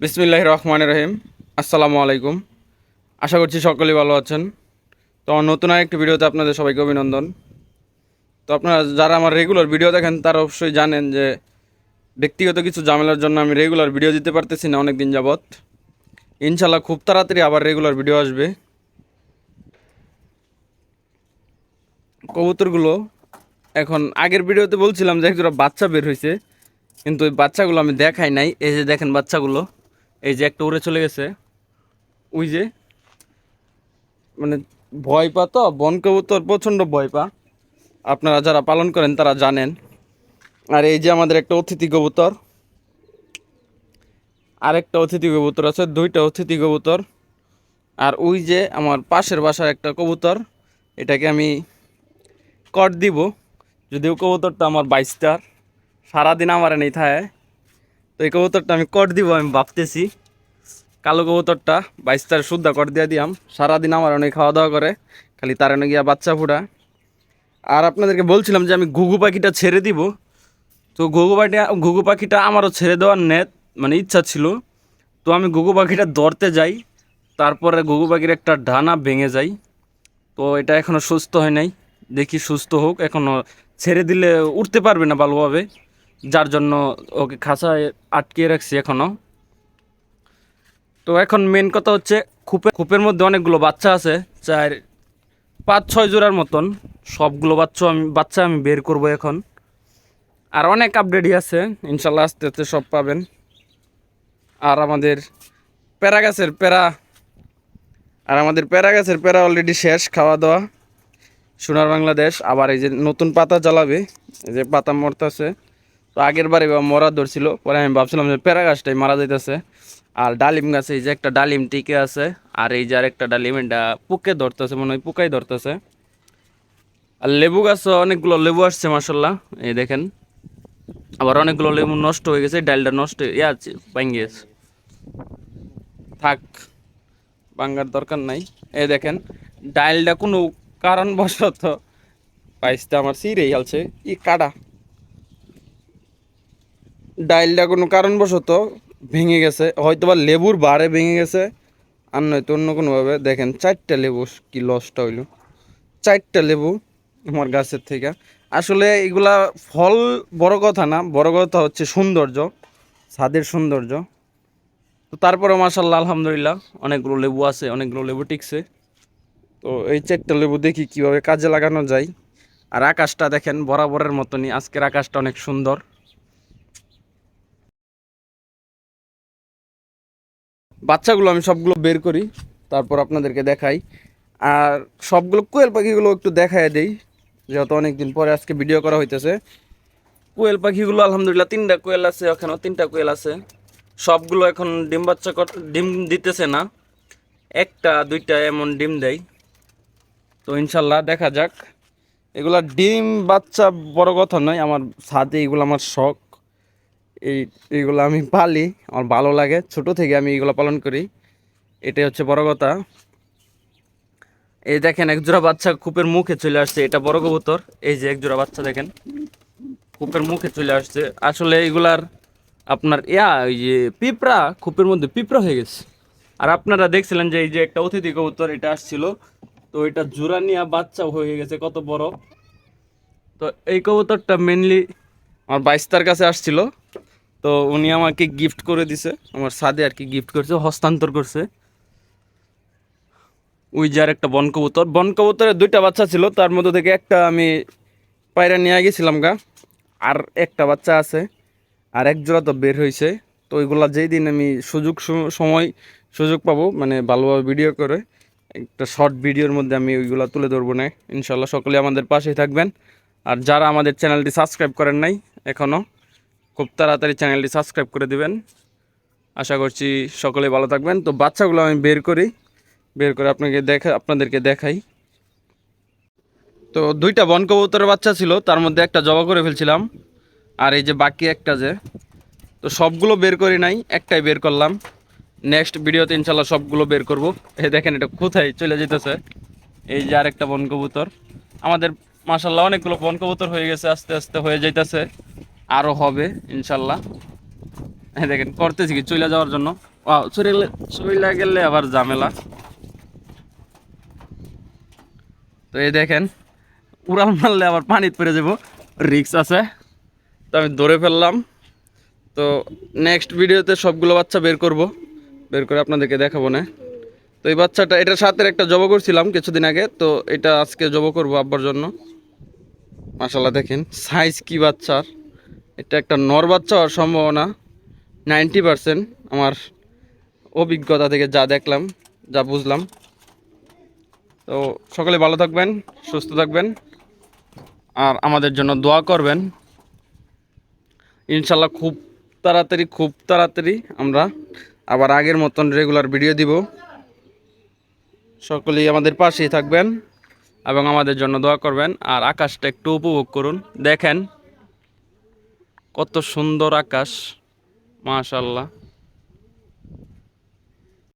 বিসমিল্লাহির রহমানির রহিম। আসসালামু আলাইকুম। আশা করছি সকলেই ভালো আছেন। তো আমার নতুন আরেকটি ভিডিওতে আপনাদের সবাইকে অভিনন্দন। তো আপনারা যারা আমার রেগুলার ভিডিও দেখেন তারা অবশ্যই জানেন যে ব্যক্তিগত কিছু ঝামেলার জন্য আমি রেগুলার ভিডিও দিতে পারতেছি না অনেক দিন যাবৎ। ইনশাল্লাহ খুব তাড়াতাড়ি আবার রেগুলার ভিডিও আসবে। কবুতরগুলো এখন আগের ভিডিওতে বলছিলাম যে একজোড়া বাচ্চা বের হয়েছে, কিন্তু ওই বাচ্চাগুলো আমি দেখাই নাই। এই যে দেখেন বাচ্চাগুলো, এই যে একটা উড়ে চলে গেছে, ওই যে মানে ভয় পা, তো বন কবুতর প্রচণ্ড ভয় পা, আপনারা যারা পালন করেন তারা জানেন। আর এই যে আমাদের একটা অতিথি কবুতর, আরেকটা অতিথি কবুতর আছে, দুইটা অতিথি কবুতর। আর ওই যে আমার পাশের বাসার একটা কবুতর, এটাকে আমি কট দিব, যদিও কবুতরটা আমার 22টার, সারাদিন আমার নেই থাকে। তো এই কবুতরটা আমি কট দিব আমি ভাবতেছি। কালো কবুতরটা 22টার শুদ্ধা কট দিয়ে দিয়াম, সারাদিন আমার অনেক খাওয়া দাওয়া করে, খালি তার এনে গিয়া বাচ্চা ফুটা। আর আপনাদেরকে বলছিলাম যে আমি ঘুঘু পাখিটা ছেড়ে দিব। তো ঘুঘু পাখিটা আমারও ছেড়ে দেওয়ার মানে ইচ্ছা ছিল। তো আমি ঘুঘু পাখিটা ধরতে যাই, তারপরে ঘুঘু পাখির একটা ডানা ভেঙে যায়। তো এটা এখনও সুস্থ হয় নাই, দেখি সুস্থ হোক। এখনও ছেড়ে দিলে উঠতে পারবে না ভালোভাবে, যার জন্য ওকে খাঁচায় আটকিয়ে রাখছি এখনও। তো এখন মেন কথা হচ্ছে খোপের মধ্যে অনেকগুলো বাচ্চা আছে, 4-5-6 জোড়ার মতন। সবগুলো বাচ্চা আমি বের করব এখন। আর অনেক আপডেটই আছে, ইনশাল্লাহ আস্তে আস্তে সব পাবেন। আর আমাদের প্যারা গাছের প্যারা অলরেডি শেষ খাওয়া দাওয়া। সোনার বাংলাদেশ আবার এই যে নতুন পাতা জ্বালাবে, এই যে পাতা মরতেছে। তো আগের বারে মরা ধরছিল, পরে আমি ভাবছিলাম যে প্যারা গাছটাই মারা যাইতেছে। আর ডালিম গাছে এই যে একটা ডালিম টিকে আছে, আর এই যে আরেকটা ডালিম, এটা পোকে ধরতেছে, মনে হয় পোকাই ধরতেছে। আর লেবু গাছও অনেকগুলো লেবু আসছে মাসাল্লাহ, এই দেখেন। আবার অনেকগুলো লেবু নষ্ট হয়ে গেছে, ডালটা নষ্ট আছে, ভাঙে গেছে। থাক, ভাঙার দরকার নাই। এই দেখেন ডালটা কোনো কারণবশত পাইসটা আমার সিরেই হালছে, কাটা ডাইলটা কোনো কারণবশত ভেঙে গেছে, হয়তো বা লেবুর বারে ভেঙে গেছে, আর নয়তো অন্য কোনোভাবে। দেখেন 4টা লেবু কি লসটা হইলো, 4টা লেবু আমার গাছের থেকে। আসলে এগুলা ফল বড় কথা না, বড় কথা হচ্ছে সৌন্দর্য, ছাদের সৌন্দর্য। তো তারপরে মাশাআল্লাহ আলহামদুলিল্লাহ অনেকগুলো লেবু আছে, অনেকগুলো লেবু টিকছে। তো এই 4টা লেবু দেখি কিভাবে কাজে লাগানো যায়। আর আকাশটা দেখেন বরাবরের মতনই, আজকের আকাশটা অনেক সুন্দর। বাচ্চাগুলো আমি সবগুলো বের করি, তারপর আপনাদেরকে দেখাই। আর সবগুলো কোয়েল পাখিগুলো একটু দেখায় দেই, যেহেতু অনেকদিন পরে আজকে ভিডিও করা হইতেছে। কোয়েল পাখিগুলো আলহামদুলিল্লাহ 3টা কোয়েল আছে, ওখানেও 3টা কোয়েল আছে। সবগুলো এখন ডিম দিতেছে না, 1-2টা এমন ডিম দেয়। তো ইনশাল্লাহ দেখা যাক। এগুলা ডিম বাচ্চা বড় কথা নয়, আমার ছাদে এগুলো আমার শখ। এই এইগুলো আমি পালি, আমার ভালো লাগে, ছোট থেকে আমি এইগুলো পালন করি, এটাই হচ্ছে বড় কথা। এই দেখেন একজোড়া বাচ্চা কূপের মুখে চলে আসছে, এটা বড় কবুতর। এই যে একজোড়া বাচ্চা দেখেন কূপের মুখে চলে আসছে। আসলে এগুলার আপনার ওই যে পিঁপড়া, কূপের মধ্যে পিঁপড়া হয়ে গেছে। আর আপনারা দেখছিলেন যে এই যে একটা অতিথি কবুতর এটা আসছিল, তো এটা জোড়া নিয়ে বাচ্চা হয়ে গেছে কত বড়। তো এই কবুতরটা মেনলি আমার বাইস্তার কাছে আসছিল, তো উনি আমাকে গিফট করে দিছে, আমার ছাদে আর কি গিফট করছে, হস্তান্তর করছে। ওই যে আর একটা বন কবুতরের 2টা বাচ্চা ছিল, তার মধ্যে থেকে একটা আমি পায়রা নিয়ে গেছিলাম গা, আর একটা বাচ্চা আছে, আর এক জোড়া তো বের হয়েছে। তো ওইগুলা যেই দিন আমি সুযোগ পাবো, মানে ভালোভাবে ভিডিও করে একটা শর্ট ভিডিওর মধ্যে আমি ওইগুলা তুলে ধরবো না। ইনশাল্লাহ সকলে আমাদের পাশেই থাকবেন। আর যারা আমাদের চ্যানেলটি সাবস্ক্রাইব করেন নাই এখনও, খুব তাড়াতাড়ি চ্যানেলটি সাবস্ক্রাইব করে দিবেন। আশা করছি সকলে ভালো থাকবেন। তো বাচ্চাগুলো আমি বের করে আপনাদেরকে দেখাই। তো 2টা বন কবুতরের বাচ্চা ছিল, তার মধ্যে একটা জবা করে ফেলছিলাম, আর এই যে বাকি একটা যে, তো সবগুলো বের করি নাই, একটাই বের করলাম। নেক্সট ভিডিওতে ইনশাল্লাহ সবগুলো বের করব। এই দেখেন এটা কোথায় চলে যেতেছে, এই যে আরেকটা বন কবুতর। আমাদের মাশাল্লাহ অনেকগুলো বন কবুতর হয়ে গেছে, আস্তে আস্তে হয়ে যাইতেছে, আরও হবে ইনশাল্লাহ। এই দেখেন করতেছি কি চলে যাওয়ার জন্য, চলে গেলে আবার ঝামেলা। তো এই দেখেন উড়াল মারলে আবার পানিতে পড়ে যাব, রিক্স আছে। তো আমি ধরে ফেললাম। তো নেক্সট ভিডিওতে সবগুলো বাচ্চা বের করব, বের করে আপনাদেরকে দেখাবো না। তো এই বাচ্চাটা এটার সাথে একটা জব করছিলাম কিছুদিন আগে, তো এটা আজকে জব করব আব্বার জন্য। মাশাল্লাহ দেখেন সাইজ কি বাচ্চার, এটা একটা নর বাচ্চা হওয়ার সম্ভাবনা 90%, আমার অভিজ্ঞতা থেকে যা দেখলাম, যা বুঝলাম। তো সকলে ভালো থাকবেন, সুস্থ থাকবেন, আর আমাদের জন্য দোয়া করবেন। ইনশাল্লাহ খুব তাড়াতাড়ি আমরা আবার আগের মতন রেগুলার ভিডিও দিব। সকলেই আমাদের পাশেই থাকবেন এবং আমাদের জন্য দোয়া করবেন। আর আকাশটা একটু উপভোগ করুন, দেখেন কত সুন্দর আকাশ, মাশাআল্লাহ।